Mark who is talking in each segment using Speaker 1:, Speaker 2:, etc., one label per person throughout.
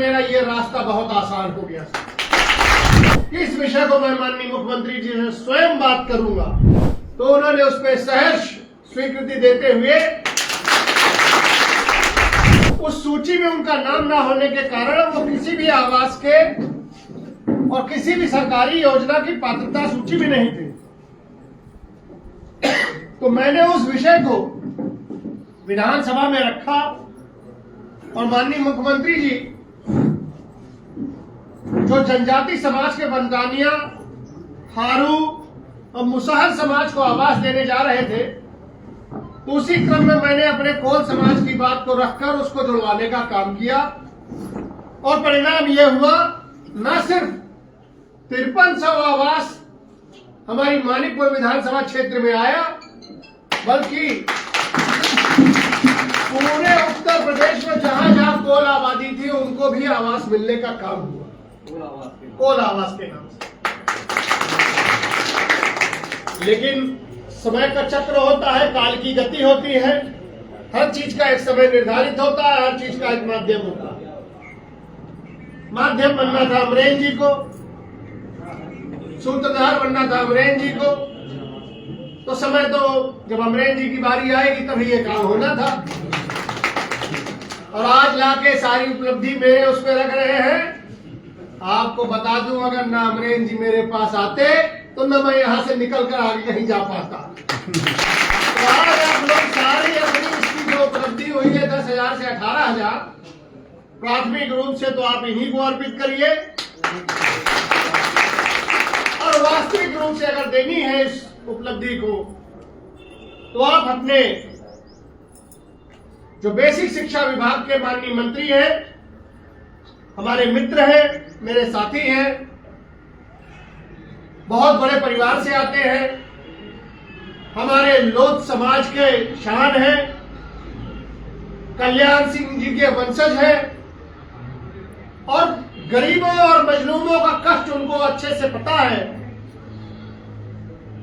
Speaker 1: मेरा ये रास्ता बहुत आसान हो गया। इस विषय को मैं माननीय मुख्यमंत्री जी से स्वयं बात करूंगा, तो उन्होंने उस पर सहर्ष स्वीकृति देते हुए उस सूची में उनका नाम ना होने के कारण वो किसी भी आवास के और किसी भी सरकारी योजना की पात्रता सूची में नहीं थे। तो मैंने उस विषय को विधानसभा में रखा और माननीय मुख्यमंत्री जी जो जनजाति समाज के वनदानिया, हारू और मुसहर समाज को आवास देने जा रहे थे, तो उसी क्रम में मैंने अपने कोल समाज की बात को रखकर उसको जुड़वाने का काम किया और परिणाम यह हुआ, न सिर्फ 5300 आवास हमारी मानिकपुर विधानसभा क्षेत्र में आया, बल्कि पूरे उत्तर प्रदेश में जहां जहां कोल आबादी थी उनको भी आवास मिलने का काम हुआ, कोल आवास के नाम से। लेकिन समय का चक्र होता है, काल की गति होती है, हर चीज का एक समय निर्धारित होता है, हर चीज का एक माध्यम होता है। माध्यम बनना था अमरेंद्र जी को, सूत्रधार बनना था अमरेंद्र जी को, तो समय तो जब अमरेंद्र जी की बारी आएगी तभी ये काम होना था। और आज लाके सारी उपलब्धि मेरे उस पर रख रहे हैं। आपको बता दूं, अगर ना अमरेंद्र जी मेरे पास आते तो न मैं यहां से निकल कर आगे कहीं जा पाता। तो आज आप लोग सारी अपनी इसकी जो उपलब्धि हुई है 10,000 से 18,000, प्राथमिक रूप से तो आप इन्हीं को अर्पित करिए, और वास्तविक रूप से अगर देनी है इस उपलब्धि को तो आप अपने जो बेसिक शिक्षा विभाग के माननीय मंत्री हैं, हमारे मित्र हैं, मेरे साथी हैं, बहुत बड़े परिवार से आते हैं, हमारे लोध समाज के शान हैं, कल्याण सिंह जी के वंशज हैं और गरीबों और मजलूमों का कष्ट उनको अच्छे से पता है,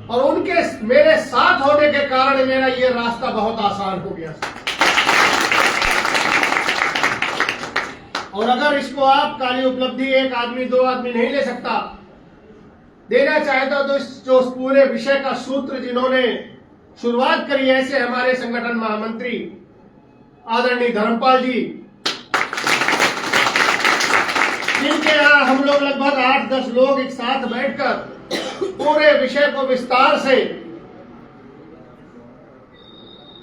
Speaker 1: और उनके मेरे साथ होने के कारण मेरा ये रास्ता बहुत आसान हो गया। और अगर इसको आप काली उपलब्धि एक आदमी दो आदमी नहीं ले सकता, देना चाहता तो जो उस पूरे विषय का सूत्र जिन्होंने शुरुआत करी, ऐसे हमारे संगठन महामंत्री आदरणीय धर्मपाल जी, जिनके यहाँ हम लोग लगभग 8-10 लोग एक साथ बैठकर पूरे विषय को विस्तार से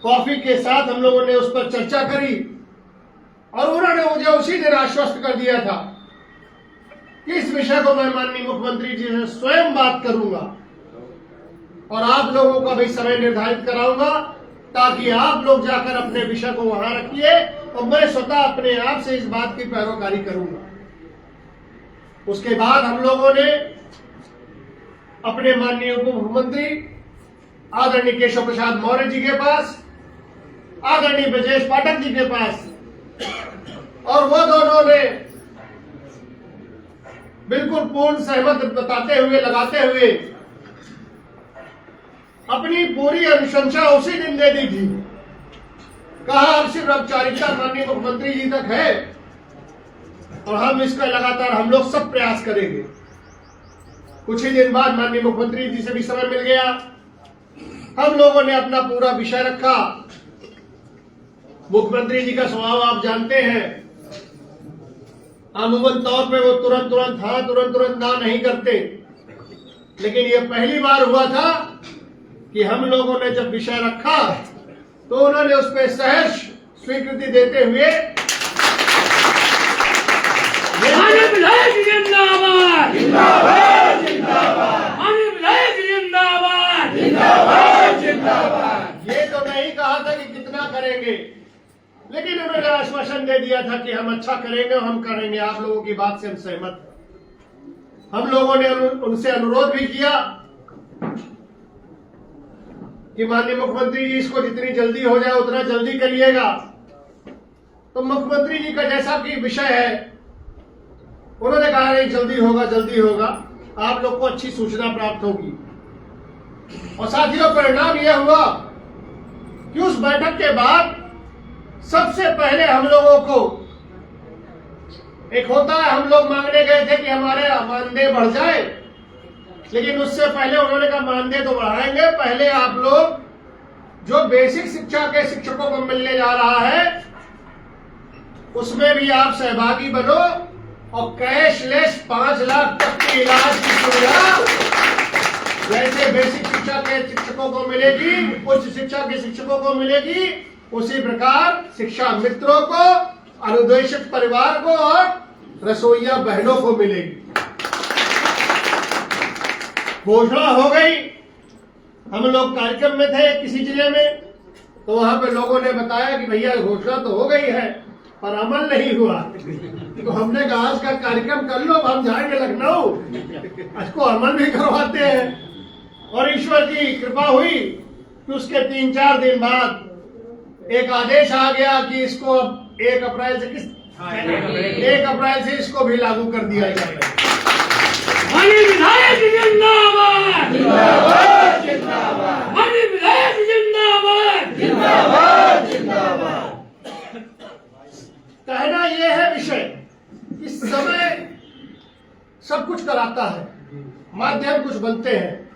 Speaker 1: कॉफी के साथ हम लोगों ने उस पर चर्चा करी, और उन्होंने मुझे उसी दिन आश्वस्त कर दिया था कि इस विषय को मैं माननीय मुख्यमंत्री जी से स्वयं बात करूंगा और आप लोगों का भी समय निर्धारित कराऊंगा, ताकि आप लोग जाकर अपने विषय को वहां रखिए और मैं स्वतः अपने आप से इस बात की पैरोकारी करूंगा। उसके बाद हम लोगों ने अपने माननीय उप मुख्यमंत्री आदरणीय केशव प्रसाद मौर्य जी के पास, आदरणीय ब्रजेश पाठक जी के पास, और वो दोनों ने बिल्कुल पूर्ण सहमत बताते हुए, लगाते हुए अपनी पूरी अनुशंसा उसी दिन दे दी थी। कहा अब सिर्फ औपचारिकता माननीय मुख्यमंत्री जी तक है और हम इसका लगातार हम लोग सब प्रयास करेंगे। कुछ ही दिन बाद माननीय मुख्यमंत्री जी से भी समय मिल गया, हम लोगों ने अपना पूरा विषय रखा। मुख्यमंत्री जी का स्वभाव आप जानते हैं, अमूमन तौर पे वो तुरंत हाँ तुरंत ना नहीं करते, लेकिन ये पहली बार हुआ था कि हम लोगों ने जब विषय रखा तो उन्होंने उस पर सहर्ष स्वीकृति देते हुए
Speaker 2: जिंदाबाद जिंदाबाद जिंदाबाद जिंदाबाद जिंदाबाद।
Speaker 1: ये तो नहीं कहा था कि कितना करेंगे, लेकिन उन्होंने आश्वासन दे दिया था कि हम अच्छा करेंगे और हम करेंगे। आप लोगों की बात से हम सहमत हैं। हम लोगों ने उनसे अनुरोध भी किया कि माननीय मुख्यमंत्री जी इसको जितनी जल्दी हो जाए उतना जल्दी करिएगा। तो मुख्यमंत्री जी का जैसा कि विषय है, उन्होंने कहा नहीं जल्दी होगा, आप लोग को अच्छी सूचना प्राप्त होगी। और साथियों, परिणाम यह हुआ कि उस बैठक के बाद सबसे पहले हम लोगों को एक होता है, हम लोग मांगने गए थे कि हमारे मानदेय बढ़ जाए, लेकिन उससे पहले उन्होंने कहा मानदेय तो बढ़ाएंगे, पहले आप लोग जो बेसिक शिक्षा के शिक्षकों को मिलने जा रहा है उसमें भी आप सहभागी बनो और कैशलेस 5 लाख तक के इलाज की सुविधा जैसे बेसिक शिक्षा के शिक्षकों को मिलेगी, उच्च शिक्षा के शिक्षकों को मिलेगी, उसी प्रकार शिक्षा मित्रों को, अनुदेशित परिवार को और रसोइया बहनों को मिलेगी। घोषणा हो गई। हम लोग कार्यक्रम में थे किसी जिले में, तो वहां पे लोगों ने बताया कि भैया घोषणा तो हो गई है पर अमल नहीं हुआ। तो हमने कहा आज का कार्यक्रम कर लो, हम जाएंगे लखनऊ, इसको अमल भी करवाते हैं। और ईश्वर की कृपा हुई कि उसके 3-4 दिन बाद एक आदेश आ गया कि इसको 1 अप्रैल से इसको भी लागू कर दिया जाएगा।
Speaker 2: माननीय विधायक जिंदाबाद, जिंदाबाद, जिंदाबाद। माननीय विधायक जिंदाबाद, जिंदाबाद, जिंदाबाद।
Speaker 1: कहना यह है विषय, इस समय सब कुछ कराता है, माध्यम कुछ बनते हैं।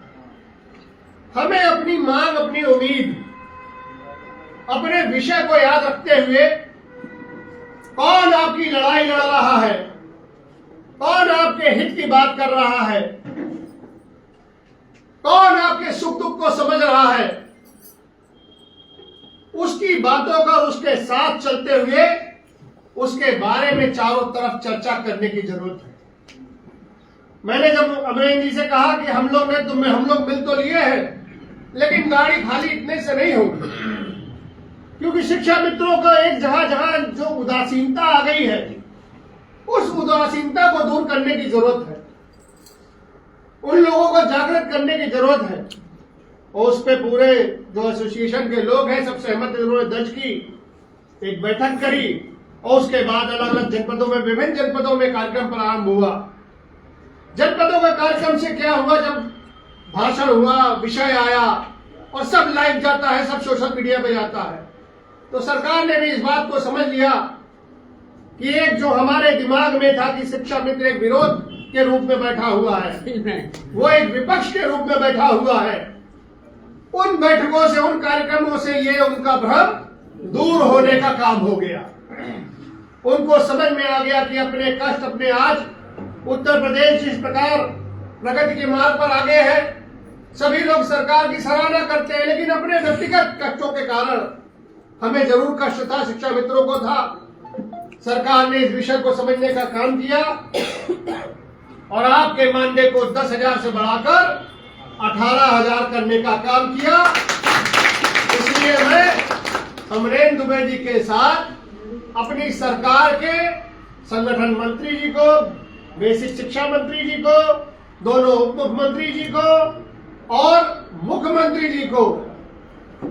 Speaker 1: हमें अपनी मांग, अपनी उम्मीद, अपने विषय को याद रखते हुए कौन आपकी लड़ाई लड़ रहा है, कौन आपके हित की बात कर रहा है, कौन आपके सुख दुख को समझ रहा है, उसकी बातों का उसके साथ चलते हुए उसके बारे में चारों तरफ चर्चा करने की जरूरत है। मैंने जब अमरेंद्र जी से कहा कि हम लोग मिल तो लिए हैं, लेकिन गाड़ी खाली इतने से नहीं होगी, क्योंकि शिक्षा मित्रों का एक जहां जो उदासीनता आ गई है, उस उदासीनता को दूर करने की जरूरत है, उन लोगों को जागृत करने की जरूरत है। और उस पे पूरे जो एसोसिएशन के लोग हैं सब सहमत, उन्होंने दर्ज की, एक बैठक करी और उसके बाद अलग अलग जनपदों में, विभिन्न जनपदों में कार्यक्रम प्रारंभ हुआ। जनपदों के कार्यक्रम से क्या हुआ, जब भाषण हुआ, विषय आया और सब लाइव जाता है, सब सोशल मीडिया पे जाता है, तो सरकार ने भी इस बात को समझ लिया कि एक जो हमारे दिमाग में था कि शिक्षा मित्र एक विरोध के रूप में बैठा हुआ है, वो एक विपक्ष के रूप में बैठा हुआ है। उन बैठकों से, उन कार्यक्रमों से ये उनका भ्रम दूर होने का काम हो गया। उनको समझ में आ गया कि अपने कष्ट, अपने आज उत्तर प्रदेश जिस प्रकार प्रगति के मार्ग पर आगे है, सभी लोग सरकार की सराहना करते हैं, लेकिन अपने व्यक्तिगत कष्टों के कारण हमें जरूर कष्ट था, शिक्षा मित्रों को था। सरकार ने इस विषय को समझने का काम किया और आपके मानदेय को 10,000 से बढ़ाकर 18,000 करने का काम किया। इसलिए मैं अमरेंद्र दुबे जी के साथ अपनी सरकार के संगठन मंत्री जी को, बेसिक शिक्षा मंत्री जी को, दोनों उप मुख्यमंत्री जी को और मुख्यमंत्री जी को,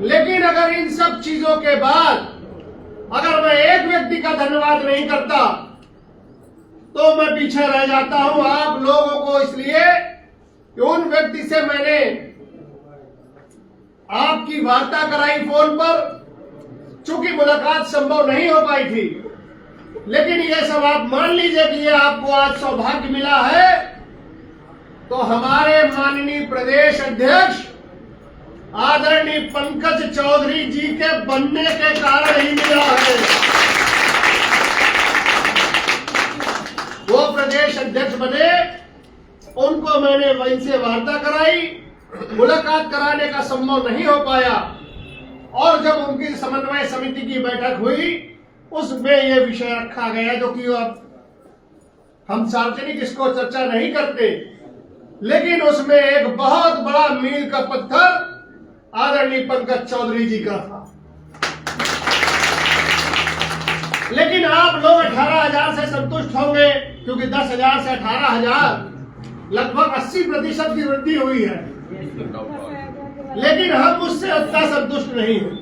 Speaker 1: लेकिन अगर इन सब चीजों के बाद अगर मैं एक व्यक्ति का धन्यवाद नहीं करता तो मैं पीछे रह जाता हूं आप लोगों को, इसलिए कि उन व्यक्ति से मैंने आपकी वार्ता कराई फोन पर, चूंकि मुलाकात संभव नहीं हो पाई थी, लेकिन ये सब आप मान लीजिए कि ये आपको आज सौभाग्य मिला है, तो हमारे माननीय प्रदेश अध्यक्ष आदरणीय पंकज चौधरी जी के बनने के कारण ही मिला है। वो प्रदेश अध्यक्ष बने, उनको मैंने वहीं से वार्ता कराई, मुलाकात कराने का संभव नहीं हो पाया, और जब उनकी समन्वय समिति की बैठक हुई उसमें यह विषय रखा गया, जो कि अब हम सार्वजनिक इसको चर्चा नहीं करते, लेकिन उसमें एक बहुत बड़ा मील का पत्थर आदरणीय पंकज चौधरी जी का था। लेकिन आप लोग 18,000 से संतुष्ट होंगे, क्योंकि 10,000 से 18,000 लगभग 80% की वृद्धि हुई है, लेकिन हम उससे उतना संतुष्ट नहीं हैं।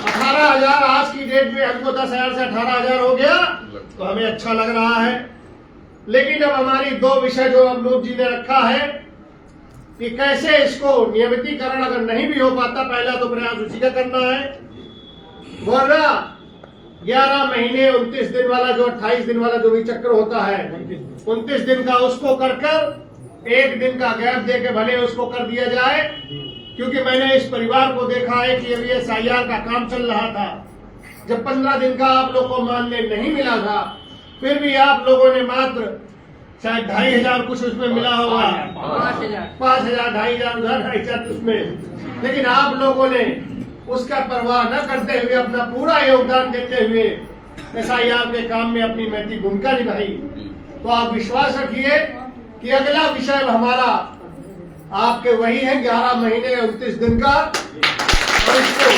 Speaker 1: 18,000 आज की डेट में हमको 10,000 से 18,000 हो गया तो हमें अच्छा लग रहा है, लेकिन अब हमारी 2 विषय जो अमरूप जी ने रखा है कि कैसे इसको नियमितीकरण अगर नहीं भी हो पाता, पहला तो प्रयास उसी का करना है, वरना 11 महीने 29 दिन वाला जो 28 दिन वाला जो भी चक्र होता है 29 दिन का उसको कर एक दिन का गैप दे के भले उसको कर दिया जाए, क्योंकि मैंने इस परिवार को देखा है कि अभी SIR का काम चल रहा था। जब 15 दिन का आप लोग को मानने नहीं मिला था, फिर भी आप लोगों ने मात्र शायद 2,500 कुछ उसमें मिला होगा, 5,000 2,500 उधर 2,500 उसमें, लेकिन आप लोगों ने उसका परवाह न करते हुए अपना पूरा योगदान देते हुए SIR के काम में अपनी महती भूमिका निभाई। तो आप विश्वास रखिए कि अगला विषय हमारा आपके वही है 11 महीने 29 दिन का, और इसको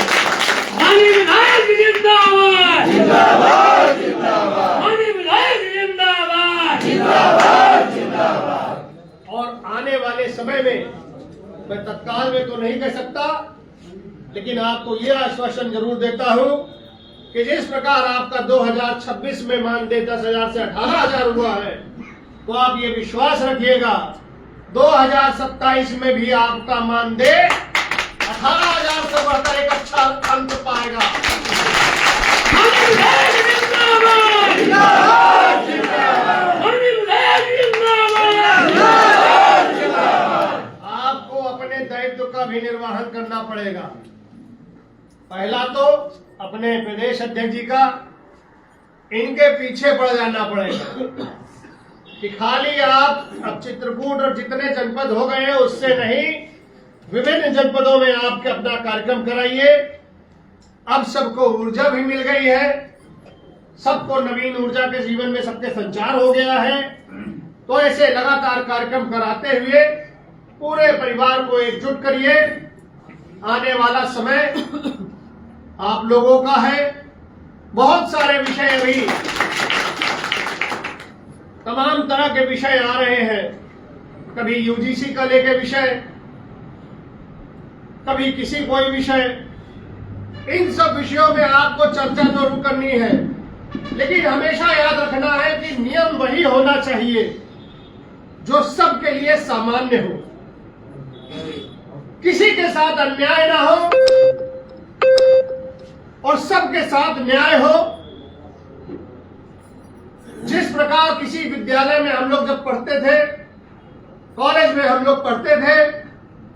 Speaker 2: माननीय विधायक जिंदाबाद जिंदाबाद जिंदाबाद, माननीय विधायक जिंदाबाद जिंदाबाद जिंदाबाद।
Speaker 1: और आने वाले समय में मैं तत्काल में तो नहीं कह सकता, लेकिन आपको यह आश्वासन जरूर देता हूं कि जिस प्रकार आपका 2026 में मानदेय 10,000 से 18,000 हुआ है, तो आप ये विश्वास रखिएगा 2027 में भी आपका मानदेय 18,000 से बढ़कर एक अच्छा अंक पाएगा। आपको अपने दायित्व का भी निर्वहन करना पड़ेगा। पहला तो अपने प्रदेश अध्यक्ष जी का इनके पीछे पड़ जाना पड़ेगा कि खाली आप अब चित्रकूट और जितने जनपद हो गए हैं उससे नहीं, विभिन्न जनपदों में आपके अपना कार्यक्रम कराइए। अब सबको ऊर्जा भी मिल गई है, सबको नवीन ऊर्जा के जीवन में सबके संचार हो गया है, तो ऐसे लगातार कार्यक्रम कराते हुए पूरे परिवार को एकजुट करिए। आने वाला समय आप लोगों का है। बहुत सारे विषय अभी तमाम तरह के विषय आ रहे हैं, कभी यूजीसी का लेके विषय, कभी किसी कोई विषय। इन सब विषयों में आपको चर्चा जरूर करनी है, लेकिन हमेशा याद रखना है कि नियम वही होना चाहिए जो सबके लिए सामान्य हो, किसी के साथ अन्याय ना हो और सबके साथ न्याय हो। जिस प्रकार किसी विद्यालय में हम लोग जब पढ़ते थे, कॉलेज में हम लोग पढ़ते थे,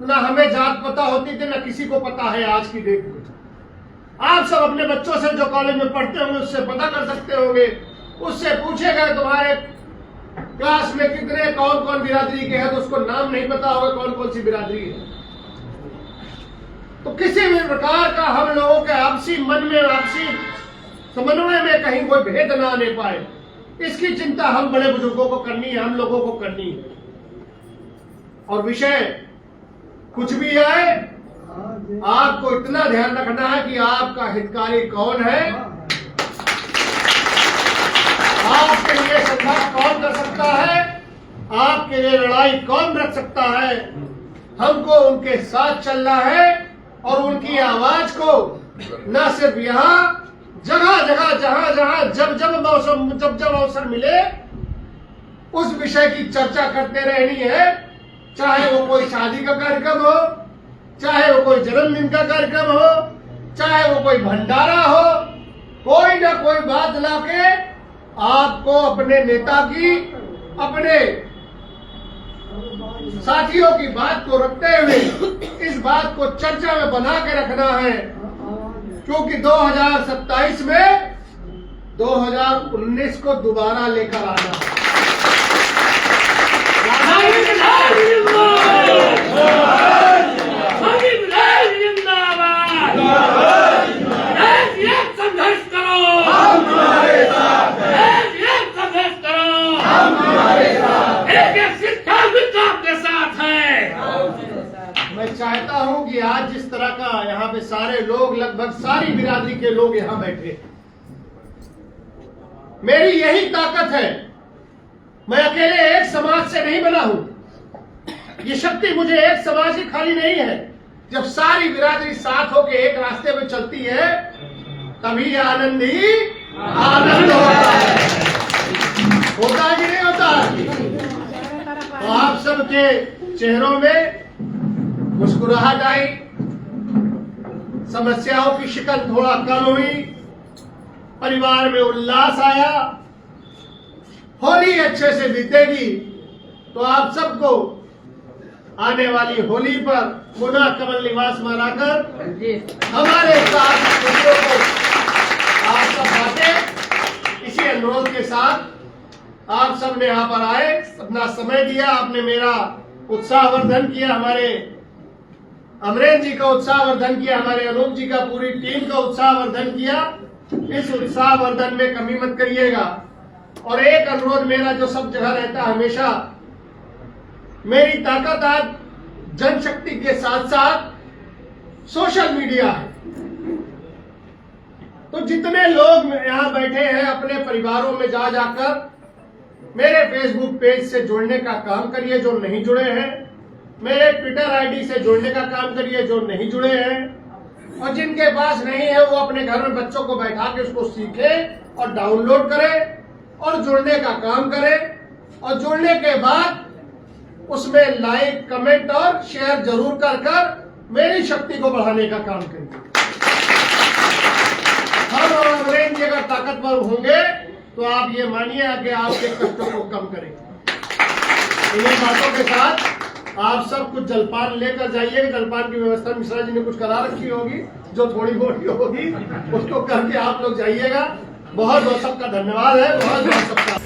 Speaker 1: ना हमें जात पता होती थी, ना किसी को पता है आज की डेट में। आप सब अपने बच्चों से जो कॉलेज में पढ़ते होंगे उससे पता कर सकते होंगे, उससे पूछेगा तुम्हारे क्लास में कितने कौन कौन बिरादरी के हैं, तो उसको नाम नहीं पता होगा कौन कौन सी बिरादरी है। तो किसी भी प्रकार का हम लोगों के आपसी मन में, आपसी समन्वय में कहीं कोई भेद ना आने पाए, इसकी चिंता हम बड़े बुजुर्गों को करनी है, हम लोगों को करनी है। और विषय कुछ भी आए, आपको इतना ध्यान रखना है कि आपका हितकारी कौन है, आपके लिए संघर्ष कौन कर सकता है, आपके लिए लड़ाई कौन रख सकता है। हमको उनके साथ चलना है और उनकी आवाज को न सिर्फ यहाँ, जगह जगह जहां जहां जब जब अवसर मिले उस विषय की चर्चा करते रहनी है। चाहे वो कोई शादी का कार्यक्रम हो, चाहे वो कोई जन्मदिन का कार्यक्रम हो, चाहे वो कोई भंडारा हो, कोई ना कोई बात लाके आपको अपने नेता की, अपने साथियों की बात को रखते हुए इस बात को चर्चा में बना के रखना है, क्योंकि 2027 में 2019 को दोबारा लेकर आना है।
Speaker 2: संघर्ष करो, संघर्ष करो, एक शिक्षा आपके साथ है।
Speaker 1: मैं चाहता हूं कि आज जिस तरह का यहाँ पे सारे लोग, लगभग सारी बिरादरी के लोग यहाँ बैठे, मेरी यही ताकत है। मैं अकेले एक समाज से नहीं बना हूं, ये शक्ति मुझे एक समाज की खाली नहीं है। जब सारी बिरादरी साथ होकर एक रास्ते में चलती है तभी आनंद ही आनंद होता है। होता है कि नहीं होता? तो आप सबके चेहरों में मुस्कुराहट आई, समस्याओं की शिकल थोड़ा कम हुई, परिवार में उल्लास आया, होली अच्छे से बीतेगी। तो आप सबको आने वाली होली पर पुनः कमल निवास में आकर हमारे साथ खुशियों को आप सब बांटे। इसी अनुरोध के साथ आप सब ने यहाँ पर आए, अपना समय दिया, आपने मेरा उत्साहवर्धन किया, हमारे अमरेंद्र जी का उत्साहवर्धन किया, हमारे अनूप जी का, पूरी टीम का उत्साहवर्धन किया। इस उत्साहवर्धन में कमी मत करिएगा। और एक अनुरोध मेरा जो सब जगह रहता है हमेशा, मेरी ताकत आज जनशक्ति के साथ साथ सोशल मीडिया है। तो जितने लोग यहाँ बैठे हैं अपने परिवारों में जा जाकर मेरे फेसबुक पेज से जुड़ने का काम करिए जो नहीं जुड़े हैं, मेरे ट्विटर आईडी से जुड़ने का काम करिए जो नहीं जुड़े हैं, और जिनके पास नहीं है वो अपने घर में बच्चों को बैठा के उसको सीखे और डाउनलोड करे और जुड़ने का काम करे। और जुड़ने के बाद उसमें लाइक, कमेंट और शेयर जरूर कर मेरी शक्ति को बढ़ाने का काम करिए। हम और अमरेंद्र जी अगर ताकतवर होंगे तो आप ये मानिए कि आपके कष्टों को कम करेंगे। इन्हीं बातों के साथ आप सब कुछ जलपान लेकर जाइएगा। जलपान की व्यवस्था मिश्रा जी ने कुछ करा रखी होगी, जो थोड़ी मोटी होगी उसको करके आप लोग जाइएगा। बहुत बहुत सबका धन्यवाद है, बहुत बहुत सबका